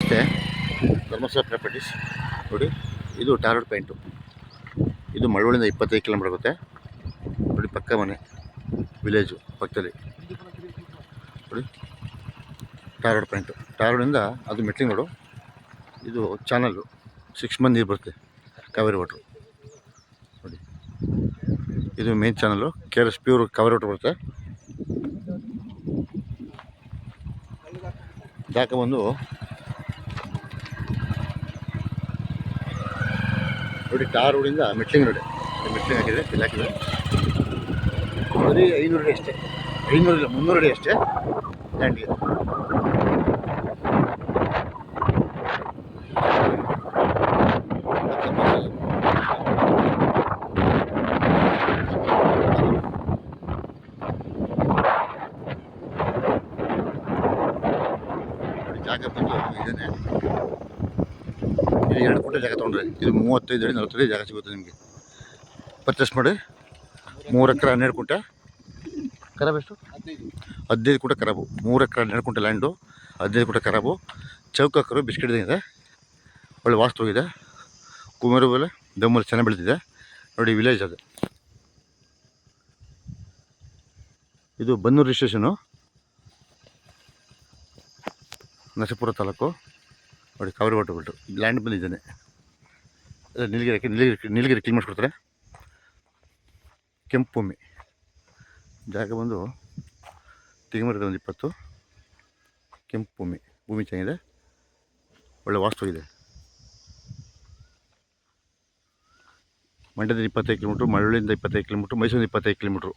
ನಮಸ್ತೆ, ಧರ್ಮಸ್ಥಳ ಪ್ರಾಪರ್ಟೀಸ್ ನೋಡಿ. ಇದು ಟಾರ್ ರೋಡ್ ಪಾಯಿಂಟು. ಇದು ಮಳವಳ್ಳಿಯಿಂದ 25 ಕಿಲೋಮೀಟರ್ ಆಗುತ್ತೆ ನೋಡಿ. ಪಕ್ಕ ಮನೆ, ವಿಲೇಜು ಪಕ್ಕದಲ್ಲಿ ನೋಡಿ. Tar road point. ಟಾರ್ ರೋಡಿಂದ ಅದು ಮೆಟ್ಲಿಂಗ್ ರೋಡು. ಇದು ಚಾನಲ್ಲು 6 ಮಂದಿ ನೀರು ಬರುತ್ತೆ, ಕಾವೇರಿ ವಾಟ್ರು ನೋಡಿ. ಇದು main channel, KRS pure Kaveri water ಬರುತ್ತೆ. ಜಾಗ ಬಂದು ನೋಡಿ, ಟಾರ್ ರೋಡಿಂದ ಮೆಟ್ಲಿಂಗ್ ರೋಡ್. ಮೆಟ್ಲಿಂಗ್ ಹಾಕಿದರೆ ಇಲ್ಲಿ ಹಾಕಿದರೆ ಬರೀ 500 ಅಡಿ ಅಷ್ಟೇ. 500 ಇಲ್ಲ, 300 ಅಡಿ ಅಷ್ಟೇ ಲ್ಯಾಂಡ್ಗೆ. ನೋಡಿ ಜಾಗ ಬಂದು ಇದೇನೆ. ಇದು 2 ಫುಟ್ ಜಾಗ ತೊಗೊಂಡ್ರೆ ಇದು 35 ಅಡಿ 40 ಅಡಿ ಜಾಗ ಸಿಗುತ್ತೆ ನಿಮಗೆ. ಪರ್ಚೇಸ್ ಮಾಡಿ 3 ಎಕರೆ 12 ಕುಂಟೆ. ಖರಾಬ್ ಎಷ್ಟು? 15 ಕುಂಟೆ ಖರಾಬು. 3 ಎಕರೆ 12 ಕುಂಟೆ ಲ್ಯಾಂಡು, 15 ಕುಂಟೆ ಖರಾಬು. ಚೌಕಕ್ಕರು ಬಿಸ್ಕೆಟ್ ಇದೆ, ಒಳ್ಳೆ ವಾಸ್ತು ಹೋಗಿದೆ. ಕುಮಾರು ಬೆಲೆ ದಮ್ಮಲ್ಲಿ ಚೆನ್ನಾಗಿ ಬೆಳೆದಿದೆ ನೋಡಿ. ವಿಲೇಜ್ ಅದು. ಇದು ಬನ್ನೂರು ರಿಜಿಸ್ಟ್ರೇಷನು, ನರಸೀಪುರ ತಾಲೂಕು ನೋಡಿ. ಕಾವೇರಿ ವಾಟರ್ ಬಿಟ್ಟು ಲ್ಯಾಂಡ್ ಬಂದಿದ್ದಾನೆ. ನೀಲಗಿರಿ ಕ್ಲೀನ್ ಮಾಡಿಸ್ಕೊಡ್ತಾರೆ. ಕೆಂಪು ಭೂಮಿ ಜಾಗ ಬಂದು ತೆಂಗಿನಮರದ ಒಂದು 20. ಕೆಂಪು ಭೂಮಿ ಚೆನ್ನಾಗಿದೆ, ಒಳ್ಳೆ ವಾಸ್ತು ಇದೆ. ಮಂಡ್ಯದಿಂದ 25 ಕಿಲೋಮೀಟ್ರು, ಮಳವಳ್ಳಿಯಿಂದ 25 ಕಿಲೋಮೀಟ್ರು, ಮೈಸೂರಿಂದ 25 ಕಿಲೋಮೀಟ್ರು.